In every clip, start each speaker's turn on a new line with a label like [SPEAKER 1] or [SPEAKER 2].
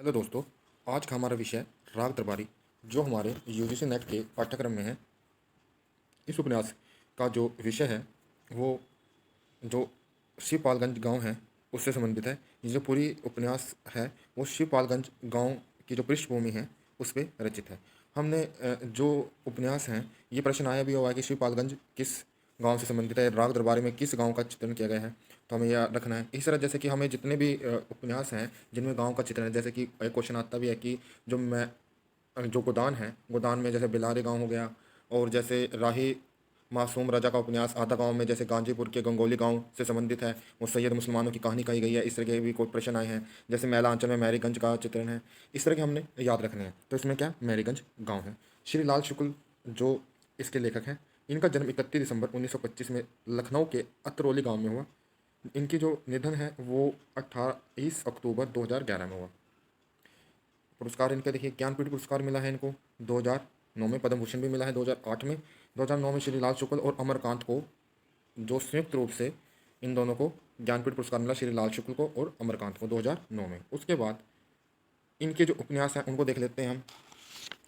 [SPEAKER 1] Hello दोस्तों। आज का हमारा विषय राग दरबारी जो हमारे यूजीसी नेट के पाठ्यक्रम में है। इस उपन्यास का जो विषय है वो जो शिवपालगंज गांव है उससे संबंधित है। ये जो पूरी उपन्यास है वो शिवपालगंज गांव की जो पृष्ठभूमि है उस पर रचित है। हमने जो उपन्यास हैं ये प्रश्न आया भी हुआ है कि शिवपालगंज किस गांव से संबंधित है, राग दरबारी में किस गांव का चित्रण किया गया है, तो हमें यह रखना है। इस तरह जैसे कि हमें जितने भी उपन्यास हैं जिनमें गांव का चित्रण है, जैसे कि एक क्वेश्चन आता भी है कि जो गोदान है, गोदान में जैसे बिलारे गांव हो गया, और जैसे राही मासूम रजा का उपन्यास आधा गांव में जैसे गांजीपुर के गंगोली गांव से संबंधित है, वो सैयद मुसलमानों की कहानी कही गई है। इस तरह के भी कोई प्रश्न आए हैं। जैसे मैला अंचल में मैरीगंज का चित्रण है। इस तरह के हमने याद रखने हैं। तो इसमें क्या मैरीगंज गाँव है। श्री लाल शुक्ल जो इसके लेखक हैं, इनका जन्म 31 दिसंबर 1925 में लखनऊ के अतरौली गांव में हुआ। इनकी जो निधन है वो 28 अक्टूबर 2011 में हुआ। पुरस्कार इनके देखिए, ज्ञानपीठ पुरस्कार मिला है इनको 2009 में, पद्म भूषण भी मिला है 2008 में। 2009 में श्री लाल शुक्ल और अमरकांत को जो संयुक्त रूप से इन दोनों को ज्ञानपीठ पुरस्कार मिला, श्री लाल शुक्ल को और अमरकांत को 2009 में। उसके बाद इनके जो उपन्यास हैं उनको देख लेते हैं हम।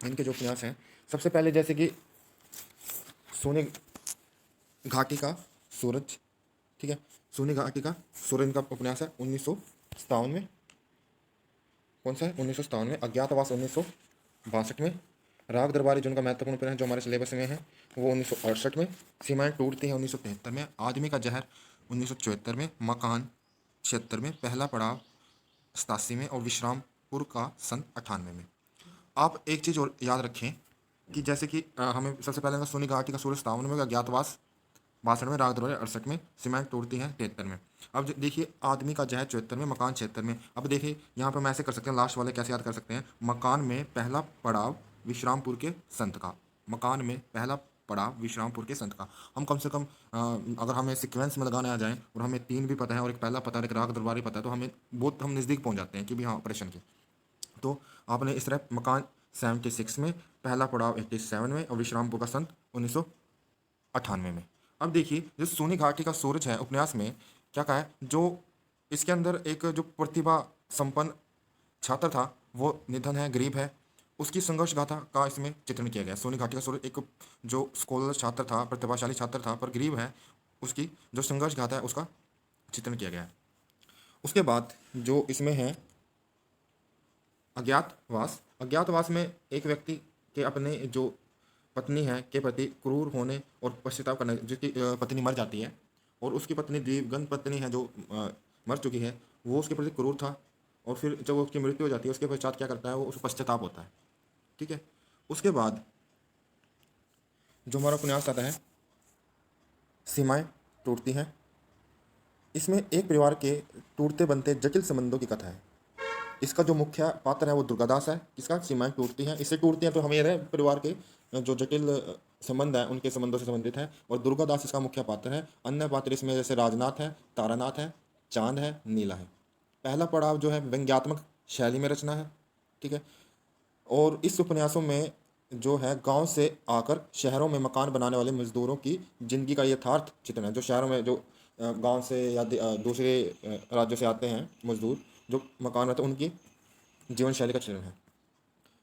[SPEAKER 1] इनके जो उपन्यास हैं, सबसे पहले जैसे कि सोने घाटी का सूरज, ठीक है, सोने घाटी का सूरज इनका उपन्यास है 1957 में। कौन सा है? 1957 में। अज्ञातवास 1962 में। राग दरबारी जो उनका महत्वपूर्ण उपन्यास है जो हमारे सिलेबस में है वो 1968 में। सीमाएं टूटती हैं 1973 में। आदमी का जहर 1974 में। मकान 76 में। पहला पड़ाव 87 में। और विश्रामपुर का सन 98 में। आप एक चीज़ और याद रखें कि जैसे कि हमें सबसे पहले सोनी घाटी का सूरज 57 में, अज्ञातवास 62 में, राग दरबारी 68 में, सीमेंट तोड़ती हैं 73 में। अब देखिए, आदमी का जहर 74 में, मकान 76 में। अब देखिए यहाँ पर हम ऐसे कर सकते हैं, लास्ट वाले कैसे याद कर सकते हैं। मकान में पहला पड़ाव विश्रामपुर के संत का। मकान में पहला पड़ाव विश्रामपुर के संत का। हम कम से कम अगर हमें सीक्वेंस में लगाने आ जाएं और हमें तीन भी पता है और एक पहला पता है एक राग दरबारी पता है, तो हमें बहुत हम नज़दीक पहुँच जाते हैं कि भी हाँ ऑपरेशन के। तो आपने इस तरह मकान 76 में, पहला पड़ाव 87 में और विश्रामपुर का संत 1998 में। अब देखिए, जो सोनी घाटी का सूरज है उपन्यास में क्या कहा है, जो इसके अंदर एक जो प्रतिभा संपन्न छात्र था वो निधन है, गरीब है, उसकी संघर्ष गाथा का इसमें चित्रण किया गया। सोनी घाटी का सूरज एक जो स्कॉलर छात्र था, प्रतिभाशाली छात्र था पर गरीब है, उसकी जो संघर्ष गाथा है उसका चित्रण किया गया है। उसके बाद जो इसमें है अज्ञातवास। अज्ञातवास में एक व्यक्ति के अपने जो पत्नी है के प्रति क्रूर होने और पश्चाताप करने, जिसकी पत्नी मर जाती है और उसकी पत्नी दिवंगत पत्नी है जो मर चुकी है, वो उसके प्रति क्रूर था। और फिर जब उसकी मृत्यु हो जाती है उसके पश्चात क्या करता है, वो उसको पश्चाताप होता है। ठीक है। उसके बाद जो हमारा उपन्यास आता है सीमाएं टूटती हैं, इसमें एक परिवार के टूटते बनते जटिल संबंधों की कथा है। इसका जो मुख्य पात्र है वो दुर्गादास है। किसका? सीमाएं टूटती हैं, इससे टूटती हैं तो हमें यह परिवार के जो जटिल संबंध है उनके संबंधों से संबंधित है, और दुर्गादास इसका मुख्य पात्र है। अन्य पात्र इसमें जैसे राजनाथ है, तारानाथ है, चांद है, नीला है। पहला पड़ाव जो है व्यंग्यात्मक शैली में रचना है। ठीक है। और इस उपन्यासों में जो है गांव से आकर शहरों में मकान बनाने वाले मजदूरों की जिंदगी का यथार्थ चित्रण है। जो शहरों में जो गांव से या दूसरे राज्यों से आते हैं मजदूर जो मकान रहते हैं उनकी जीवन शैली का चित्रण है।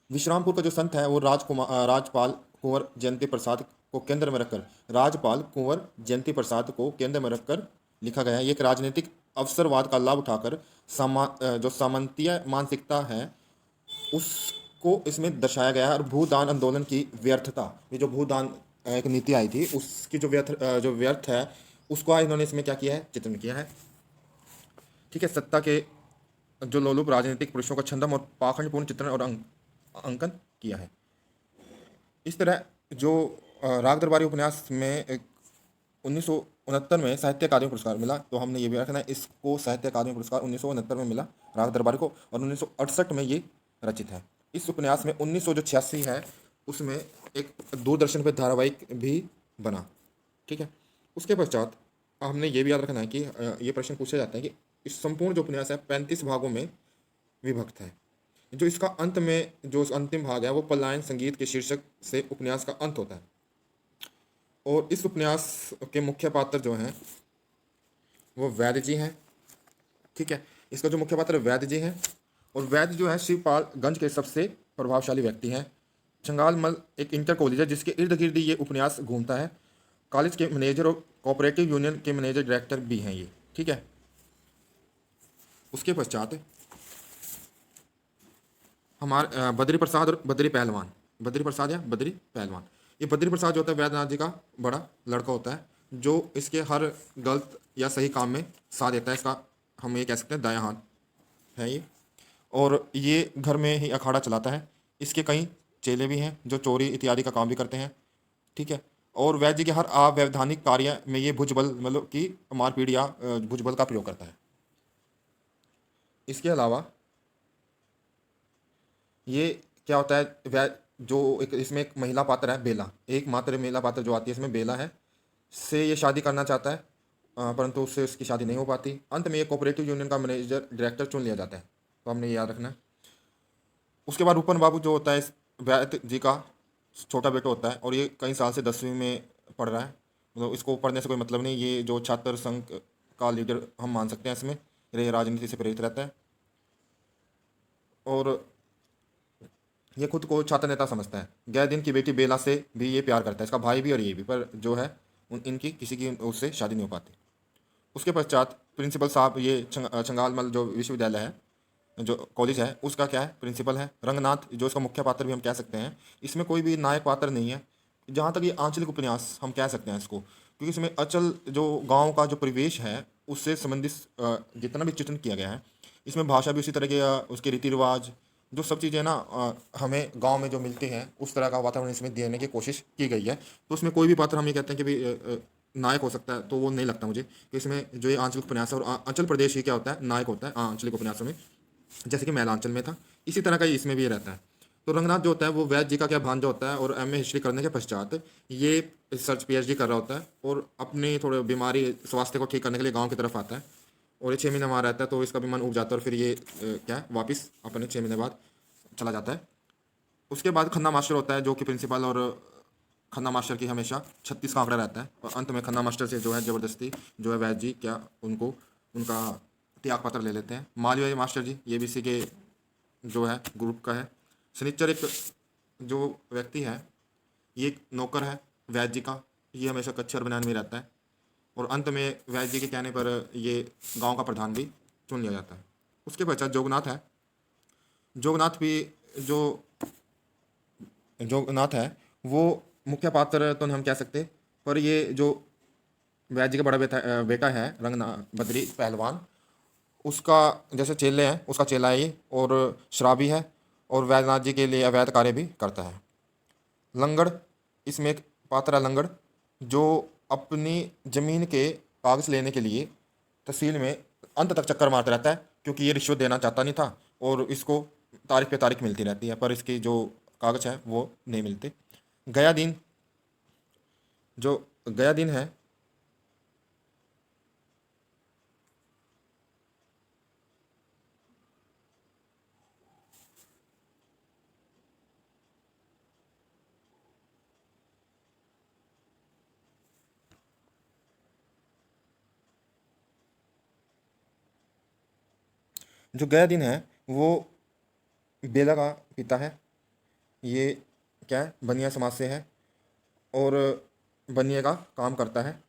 [SPEAKER 1] विश्रामपुर का जो संत है वो राजपाल कुंवर जयंती प्रसाद को केंद्र में रखकर, राजपाल कुंवर जयंती प्रसाद को केंद्र में रखकर लिखा गया है। ये एक राजनीतिक अवसरवाद का लाभ उठाकर जो सामंतीय मानसिकता है उसको इसमें दर्शाया गया है। और भूदान आंदोलन की व्यर्थता, ये जो भूदान एक नीति आई थी उसकी जो व्यर्थ है उसको इन्होंने इसमें क्या किया है, चित्रण किया है। ठीक है। सत्ता के जो लोलुप राजनीतिक पुरुषों का छंदम और पाखंडपूर्ण चित्रण और अंकन किया है। इस तरह जो राग दरबारी उपन्यास में 1969 में साहित्य अकादमी पुरस्कार मिला, तो हमने ये भी रखना है इसको साहित्य अकादमी पुरस्कार 1969 में मिला राग दरबारी को, और 1968 में ये रचित है। इस उपन्यास में 1986 है उसमें एक दूरदर्शन पर धारावाहिक भी बना। ठीक है। उसके पश्चात हमने ये भी याद रखना है कि ये प्रश्न पूछे जाते हैं कि इस संपूर्ण जो उपन्यास है 35 भागों में विभक्त है। जो इसका अंत में जो अंतिम भाग है वो पलायन संगीत के शीर्षक से उपन्यास का अंत होता है। और इस उपन्यास के मुख्य पात्र जो हैं वो वैद्य जी हैं। ठीक है। इसका जो मुख्य पात्र वैद्य जी हैं और वैद्य जो है शिवपालगंज के सबसे प्रभावशाली व्यक्ति हैं। छंगालमल एक इंटर कॉलेज है जिसके इर्द गिर्द ये उपन्यास घूमता है। कॉलेज के मैनेजर और कोऑपरेटिव यूनियन के मैनेजर डायरेक्टर भी हैं ये, ठीक है। उसके पश्चात हमारे बद्री प्रसाद और बद्री पहलवान, बद्री प्रसाद या बद्री पहलवान, ये बद्री प्रसाद जो होता है वैद्यनाथ जी का बड़ा लड़का होता है, जो इसके हर गलत या सही काम में साथ देता है। इसका हम ये कह सकते हैं दायां हाथ है ये, और ये घर में ही अखाड़ा चलाता है। इसके कई चेले भी हैं जो चोरी इत्यादि का काम भी करते हैं, ठीक है। और वैद्य जी के हर अवैधानिक कार्य में ये भुजबल मतलब कि मारपीट या भुजबल का प्रयोग करता है। इसके अलावा ये क्या होता है, वै जो एक इसमें एक महिला पात्र है बेला, एक मात्र महिला पात्र जो आती है इसमें बेला है, से ये शादी करना चाहता है, परंतु उससे उसकी शादी नहीं हो पाती। अंत में ये कोऑपरेटिव यूनियन का मैनेजर डायरेक्टर चुन लिया जाता है, तो हमने ये याद रखना है। उसके बाद रूपन बाबू जो होता है इस वैद्य जी का छोटा बेटा होता है, और ये कई साल से 10वीं में पढ़ रहा है। मतलब इसको पढ़ने से कोई मतलब नहीं, ये जो छात्र संघ का लीडर हम मान सकते हैं इसमें, ये राजनीति से प्रेरित रहता है और ये खुद को छात्र नेता समझता है। गए दिन की बेटी बेला से भी ये प्यार करता है, इसका भाई भी और ये भी, पर जो है इनकी किसी की उससे शादी नहीं हो पाती। उसके पश्चात प्रिंसिपल साहब, ये छंगालमल जो विश्वविद्यालय है, जो कॉलेज है, उसका क्या है प्रिंसिपल है रंगनाथ, जो इसका मुख्य पात्र भी हम कह सकते हैं। इसमें कोई भी नायक पात्र नहीं है, जहाँ तक ये आंचलिक उपन्यास हम कह सकते हैं इसको, क्योंकि इसमें अचल जो गांव का जो परिवेश है उससे संबंधित जितना भी चित्रण किया गया है। इसमें भाषा भी उसी तरह के उसके रीति रिवाज जो सब चीज़ें ना हमें गांव में जो मिलते हैं उस तरह का वातावरण इसमें देने की कोशिश की गई है। तो उसमें कोई भी पात्र हम ये कहते हैं कि भाई नायक हो सकता है, तो वो नहीं लगता मुझे कि इसमें जो ये आंचलिक उपन्यास है, और अंचल प्रदेश ही क्या होता है नायक होता है आंचलिक उपन्यासों में, जैसे कि मैलांचल में था, इसी तरह का ही इसमें भी रहता है। तो रंगनाथ जो होता है वो वैद्य जी का क्या भांजा होता है, और एमए हिस्ट्री करने के पश्चात ये रिसर्च पीएचडी कर रहा होता है, और अपनी थोड़े बीमारी स्वास्थ्य को ठीक करने के लिए गांव की तरफ आता है, और ये 6 महीने वहाँ रहता है, तो इसका भी मन उब जाता है, और फिर ये क्या है वापस अपने 6 महीने बाद चला जाता है। उसके बाद खन्ना मास्टर होता है जो कि प्रिंसिपल, और खन्ना मास्टर की हमेशा 36 का आंकड़ा रहता है, और अंत में खन्ना मास्टर से जो है ज़बरदस्ती जो है वैद्य जी क्या उनको उनका त्याग पत्र ले लेते हैं। मालवीय मास्टर जी ये भी इसी के जो है ग्रुप का है। शनिचर एक जो व्यक्ति है ये एक नौकर है वैद्य जी का, ये हमेशा कच्चे और बनाने में रहता है, और अंत में वैद्य जी के कहने पर ये गांव का प्रधान भी चुन लिया जाता है। उसके पश्चात जोगनाथ है। जोगनाथ भी जो जोगनाथ है वो मुख्य पात्र तो नहीं हम कह सकते, पर ये जो वैद्य जी का बड़ा बेटा है रंगना बद्री पहलवान, उसका जैसे चेले हैं उसका चेला है ये, और शराबी है, और वैद्यनाथ जी के लिए अवैध कार्य भी करता है। लंगड़ इसमें एक पात्र है लंगड़, जो अपनी ज़मीन के कागज़ लेने के लिए तहसील में अंत तक चक्कर मारता रहता है, क्योंकि ये रिश्वत देना चाहता नहीं था, और इसको तारीख पे तारीख मिलती रहती है, पर इसकी जो कागज़ है वो नहीं मिलते। गया दिन जो गया दिन है, जो गया दिन है वो बेला का पिता है। ये क्या है बनिया समाज से है, और बनिए का काम करता है।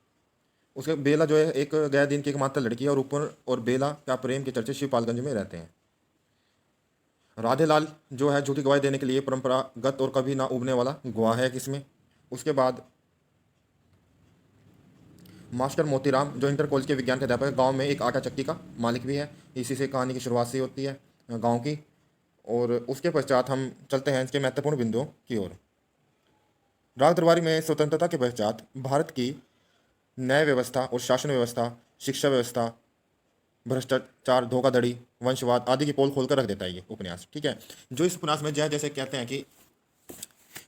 [SPEAKER 1] उसके बेला जो है एक गया दिन की एकमात्र लड़की है, और ऊपर और बेला क्या प्रेम के चर्चे शिवपालगंज में रहते हैं। राधेलाल जो है झूठी गवाही देने के लिए परंपरागत और कभी ना उबने वाला गवाह है किसमें। उसके बाद मास्टर मोतीराम जो इंटर कॉलेज के विज्ञान के अध्यापक है, गांव में एक आटा चक्की का मालिक भी है। इसी से कहानी की शुरुआत से होती है गांव की। और उसके पश्चात हम चलते हैं इसके महत्वपूर्ण बिंदुओं की ओर। राग दरबारी में स्वतंत्रता के पश्चात भारत की न्याय व्यवस्था और शासन व्यवस्था, शिक्षा व्यवस्था, भ्रष्टाचार, धोखाधड़ी, वंशवाद आदि की पोल खोलकर रख देता है ये उपन्यास, ठीक है। जो इस उपन्यास में जैसे कहते हैं कि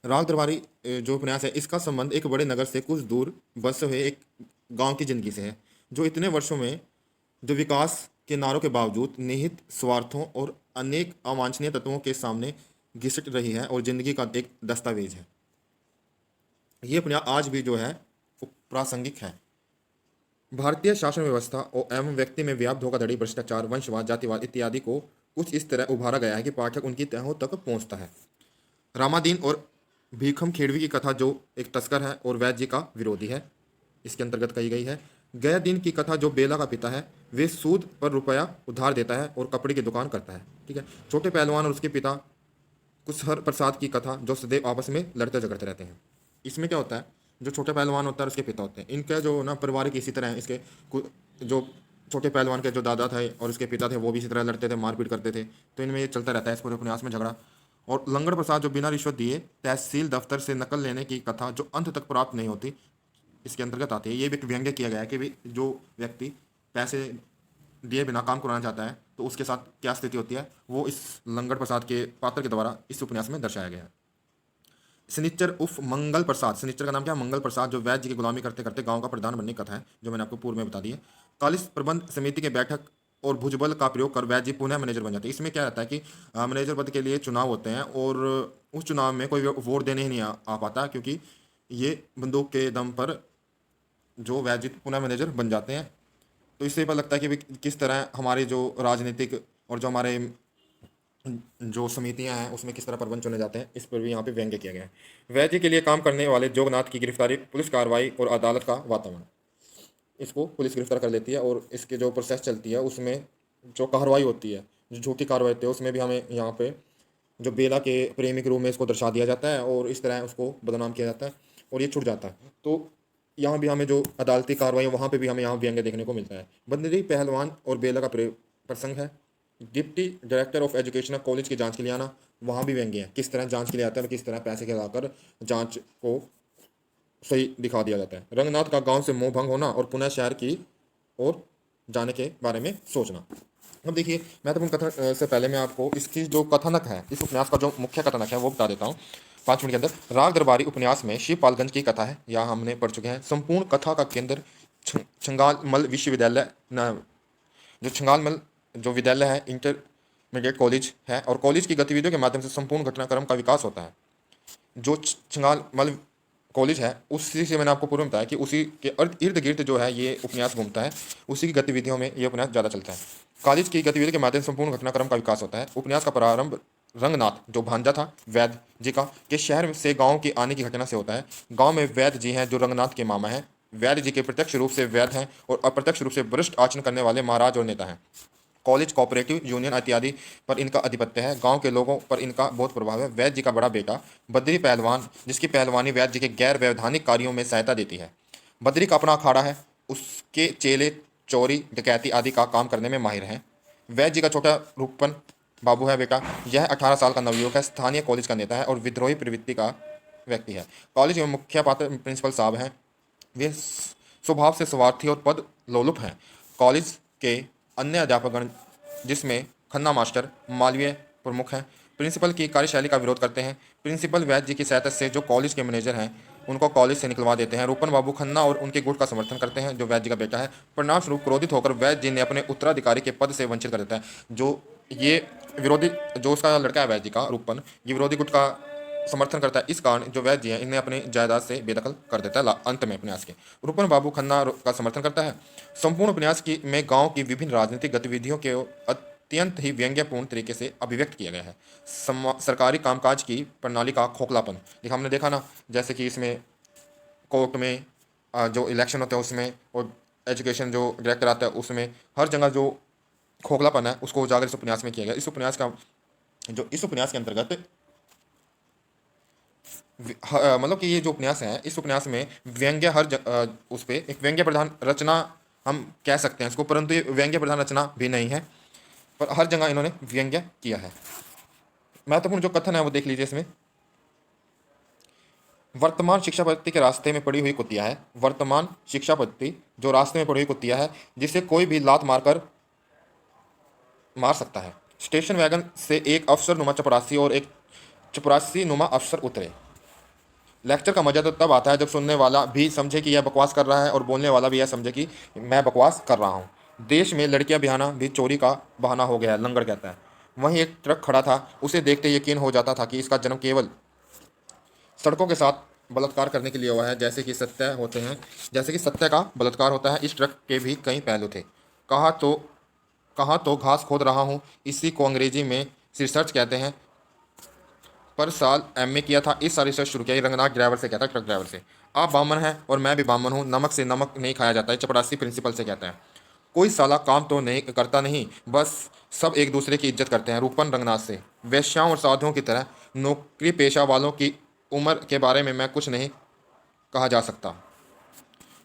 [SPEAKER 1] राग दरबारी जो उपन्यास है इसका संबंध एक बड़े नगर से कुछ दूर बसे हुए एक गांव की जिंदगी से है, जो इतने वर्षों में जो विकास के नारों के बावजूद निहित स्वार्थों और अनेक अवांछनीय तत्वों के सामने घिसट रही है, और जिंदगी का एक दस्तावेज है। ये उपन्यास आज भी जो है वो प्रासंगिक है। भारतीय शासन व्यवस्था और एवं व्यक्ति में व्याप्त धोखाधड़ी, भ्रष्टाचार, वंशवाद, जातिवाद इत्यादि को कुछ इस तरह उभारा गया है कि पाठक उनकी तहों तक पहुंचता है। रामादीन और भीखम खेड़वी की कथा जो एक तस्कर है और वैद्य जी का विरोधी है, इसके अंतर्गत कही गई है। गयादीन की कथा जो बेला का पिता है, वे सूद पर रुपया उधार देता है और कपड़े की दुकान करता है। ठीक है। छोटे पहलवान और उसके पिता कुशहर प्रसाद की कथा जो सदैव आपस में लड़ते झगड़ते रहते हैं। इसमें क्या होता है, जो छोटे पहलवान होता है और उसके पिता होते हैं, इनका जो ना पारिवारिक इसी तरह है। इसके जो छोटे पहलवान के जो दादा थे और उसके पिता थे वो भी इसी तरह लड़ते थे, मारपीट करते थे। तो इनमें ये चलता रहता है इस पूरे उपन्यास में झगड़ा। और लंगड़ प्रसाद जो बिना रिश्वत दिए तहसील दफ्तर से नकल लेने की कथा जो अंत तक प्राप्त नहीं होती, इसके अंतर्गत आती है। ये भी एक व्यंग्य किया गया है कि भी जो व्यक्ति पैसे दिए बिना काम कराना चाहता है तो उसके साथ क्या स्थिति होती है, वो इस लंगड़ प्रसाद के पात्र के द्वारा इस उपन्यास में दर्शाया गया है। शनिच्चर उफ मंगल प्रसाद, शनिच्चर का नाम क्या है, मंगल प्रसाद, जो वैद्य जी की गुलामी करते करते गांव का प्रधान बनने की कथा है, जो मैंने आपको पूर्व में बता दी है। कालिस प्रबंध समिति के बैठक और भुजबल का प्रयोग कर वैद्य जी पुनः मैनेजर बन जाते हैं। इसमें क्या रहता है कि मैनेजर पद के लिए चुनाव होते हैं और उस चुनाव में कोई वोट देने ही नहीं आ पाता, क्योंकि ये बंदूक के दम पर जो वैद्य जी पुनः मैनेजर बन जाते हैं। तो इससे पता लगता है कि किस तरह हमारे जो राजनीतिक और जो हमारे जो समितियां हैं उसमें किस तरह प्रबंध चुने जाते हैं, इस पर भी यहाँ पे व्यंग्य किया गया है। वैद्य के लिए काम करने वाले जोगनाथ की गिरफ्तारी, पुलिस कार्रवाई और अदालत का वातावरण, इसको पुलिस गिरफ्तार कर लेती है और इसके जो प्रोसेस चलती है उसमें जो कार्रवाई होती है, जो झूठी कार्रवाई होती है, उसमें भी हमें यहाँ पे जो बेला के प्रेमी के रूप में इसको दर्शा दिया जाता है और इस तरह उसको बदनाम किया जाता है और ये छूट जाता है। तो यहाँ भी हमें जो अदालती कार्रवाई है वहाँ पे भी हमें यहाँ व्यंग्य देखने को मिलता है। बंदरी पहलवान और बेला का प्रसंग है। Deputy director of education college की जांच के लिए आना, वहाँ भी व्यंग्य है, किस तरह जांच के लिए आता है और किस तरह पैसे खिलाकर जांच को सही दिखा दिया जाता है। रंगनाथ का गांव से मोह भंग होना और पुनः शहर की ओर जाने के बारे में सोचना। अब देखिए, महत्वपूर्ण कथन से पहले मैं आपको इसकी जो कथानक है, इस उपन्यास का जो मुख्य कथानक है वो बता देता हूँ 5 मिनट के अंदर। राग दरबारी उपन्यास में शिवपालगंज की कथा है, यहाँ हमने पढ़ चुके हैं। संपूर्ण कथा का केंद्र छंगालमल विश्वविद्यालय, जो छंगालमल जो विद्यालय है, इंटरमीडिएट कॉलेज है, और कॉलेज की गतिविधियों के माध्यम से संपूर्ण घटनाक्रम का विकास होता है। जो छंगालमल कॉलेज है उसी से मैंने आपको पूर्व में बताया कि उसी के इर्द गिर्द जो है ये उपन्यास घूमता है, उसी की गतिविधियों में ये उपन्यास ज़्यादा चलता है। कॉलेज की गतिविधि के माध्यम से संपूर्ण घटनाक्रम का विकास होता है। उपन्यास का प्रारंभ रंगनाथ जो भांजा था वैद्य जी का, के शहर से गांव की आने की घटना से होता है। गांव में वैद्य जी हैं जो रंगनाथ के मामा हैं। वैद्य जी के प्रत्यक्ष रूप से वैद्य हैं और अप्रत्यक्ष रूप से वरिष्ठ आचरण करने वाले महाराज और नेता हैं। कॉलेज, कोऑपरेटिव यूनियन इत्यादि पर इनका आधिपत्य है। गांव के लोगों पर इनका बहुत प्रभाव है। वैद्य जी का बड़ा बेटा बद्री पहलवान, जिसकी पहलवानी वैद्य जी के गैर वैधानिक कार्यों में सहायता देती है। बद्री का अपना अखाड़ा है, उसके चेले चोरी डकैती आदि का काम करने में माहिर हैं। वैद्य जी का छोटा रूपन बाबू है बेटा, यह 18 साल का नवयुवक है, स्थानीय कॉलेज का नेता है और विद्रोही प्रवृत्ति का व्यक्ति है। कॉलेज में मुख्य पात्र प्रिंसिपल साहब हैं, वे स्वभाव से स्वार्थी और पद लोलुप हैं। कॉलेज के अन्य अध्यापकगण, जिसमें खन्ना मास्टर मालवीय प्रमुख हैं, प्रिंसिपल की कार्यशैली का विरोध करते हैं। प्रिंसिपल वैद्य जी की सहायता से जो कॉलेज के मैनेजर हैं उनको कॉलेज से निकलवा देते हैं। रूपन बाबू खन्ना और उनके गुट का समर्थन करते हैं, जो वैद्य जी का बेटा है। परिणाम स्वरूप क्रोधित होकर वैद्य जी ने अपने उत्तराधिकारी के पद से वंचित कर देता है। जो ये विरोधी, जो उसका लड़का है वैद्य जी का रूपन, ये विरोधी गुट का समर्थन करता है। इस कारण जो वैद्य जी है इन्हें अपने जायदाद से बेदखल कर देता है। अंत में उपन्यास के रूपन बाबू खन्ना का समर्थन करता है। संपूर्ण उपन्यास की में गांव की विभिन्न राजनीतिक गतिविधियों के अत्यंत ही व्यंग्यपूर्ण तरीके से अभिव्यक्त किया गया है। सरकारी कामकाज की प्रणाली का खोखलापन हमने देखा ना, जैसे कि इसमें कोर्ट में जो इलेक्शन होते हैं उसमें, और एजुकेशन जो डायरेक्टर आता है उसमें, हर जगह जो खोखलापन है उसको उजागर इस उपन्यास में किया गया। इस उपन्यास का जो इस उपन्यास के अंतर्गत मतलब कि ये जो उपन्यास है, इस उपन्यास में व्यंग्य उस पर एक व्यंग्य प्रधान रचना हम कह सकते हैं इसको, परंतु ये व्यंग्य प्रधान रचना भी नहीं है, पर हर जगह इन्होंने व्यंग्य किया है। महत्वपूर्ण जो कथन है वो देख लीजिए इसमें। वर्तमान शिक्षा पद्धति के रास्ते में पड़ी हुई कुतिया है। वर्तमान शिक्षा पद्धति जो रास्ते में पड़ी हुई कुतिया है, जिसे कोई भी लात मार सकता है। स्टेशन वैगन से एक अफसर नुमा चपरासी और एक चपरासी नुमा अफसर उतरे। लेक्चर का मजा तो तब आता है जब सुनने वाला भी समझे कि यह बकवास कर रहा है और बोलने वाला भी यह समझे कि मैं बकवास कर रहा हूँ। देश में लड़कियां बिहाना भी चोरी का बहाना हो गया है, लंगड़ कहता है। वहीं एक ट्रक खड़ा था, उसे देखते यकीन हो जाता था कि इसका जन्म केवल सड़कों के साथ बलात्कार करने के लिए हुआ है, जैसे कि सत्य का बलात्कार होता है। इस ट्रक के भी कई पहलू थे। कहा तो कहाँ तो घास खोद रहा हूँ, इसी को अंग्रेजी में रिसर्च कहते हैं। पर साल एमए किया था, इस साल रिसर्च शुरू किया। ये रंगनाथ ड्राइवर से कहता है, ट्रक ड्राइवर से। आप बामन हैं और मैं भी बामन हूँ, नमक से नमक नहीं खाया जाता है, चपरासी प्रिंसिपल से कहता है। कोई साला काम तो नहीं करता नहीं, बस सब एक दूसरे की इज्जत करते हैं, रूपन रंगनाथ से। वेश्याओं और साधुओं की तरह नौकरी पेशा वालों की उम्र के बारे में मैं कुछ नहीं कहा जा सकता।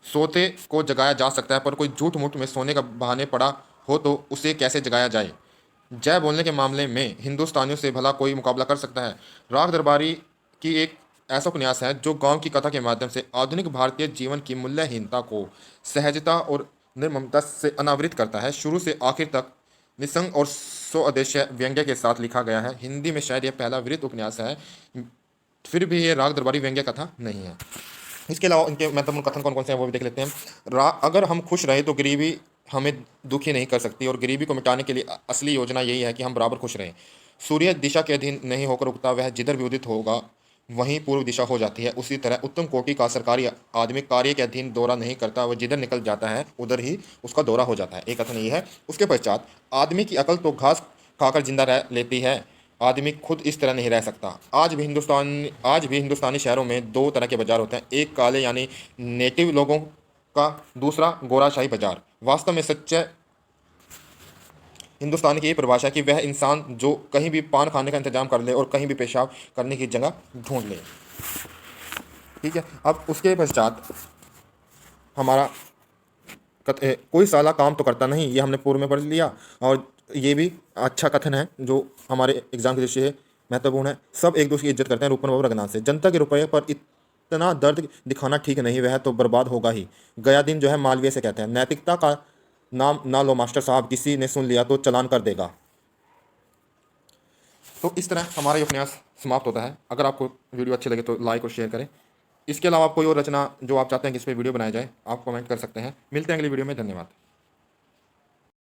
[SPEAKER 1] सोते को जगाया जा सकता है, पर कोई झूठ मूठ में सोने का बहाने पड़ा हो तो उसे कैसे जगाया जाए। जय बोलने के मामले में हिंदुस्तानियों से भला कोई मुकाबला कर सकता है। राग दरबारी की एक ऐसा उपन्यास है जो गांव की कथा के माध्यम से आधुनिक भारतीय जीवन की मूल्यहीनता को सहजता और निर्ममता से अनावृत करता है। शुरू से आखिर तक निसंग और स्वदेश्य व्यंग्य के साथ लिखा गया है। हिंदी में शायद यह पहला वृत्त उपन्यास है, फिर भी ये राग दरबारी व्यंग्य कथा नहीं है। इसके अलावा इनके महत्वपूर्ण कथन कौन कौन से हैं वो भी देख लेते हैं। अगर हम खुश रहे तो गरीबी हमें दुखी नहीं कर सकती, और गरीबी को मिटाने के लिए असली योजना यही है कि हम बराबर खुश रहें। सूर्य दिशा के अधीन नहीं होकर उगता, वह जिधर भी उदित होगा वहीं पूर्व दिशा हो जाती है। उसी तरह उत्तम कोटि का सरकारी आदमी कार्य के अधीन दौरा नहीं करता, वह जिधर निकल जाता है उधर ही उसका दौरा हो जाता है। एक कथन ये है। उसके पश्चात, आदमी की अकल तो घास खाकर जिंदा रह लेती है, आदमी खुद इस तरह नहीं रह सकता। आज भी हिंदुस्तानी शहरों में दो तरह के बाजार होते हैं, एक काले यानी नेटिव लोगों का, दूसरा गोराशाही बाजार। वास्तव में सच्चे हिंदुस्तान की यही परिभाषा है कि वह इंसान जो कहीं भी पान खाने का इंतजाम कर ले और कहीं भी पेशाब करने की जगह ढूंढ ले। ठीक है। अब उसके पश्चात हमारा कोई साला काम तो करता नहीं, ये हमने पूर्व में पढ़ लिया, और ये भी अच्छा कथन है जो हमारे एग्जाम की दृष्टि से महत्वपूर्ण है। सब एक दूसरे की इज्जत करते हैं, रूपन बाबू रघुनाथ से। जनता के रुपये पर इतना दर्द दिखाना ठीक नहीं, वह तो बर्बाद होगा ही। गया दिन जो है मालवीय से कहते हैं, नैतिकता का नाम ना लो मास्टर साहब, किसी ने सुन लिया तो चालान कर देगा। तो इस तरह हमारा ये उपन्यास समाप्त होता है। अगर आपको वीडियो अच्छी लगे तो लाइक और शेयर करें। इसके अलावा कोई और रचना जो आप चाहते हैं कि इस पर वीडियो बनाया जाए, आप कमेंट कर सकते हैं। मिलते हैं अगली वीडियो में। धन्यवाद।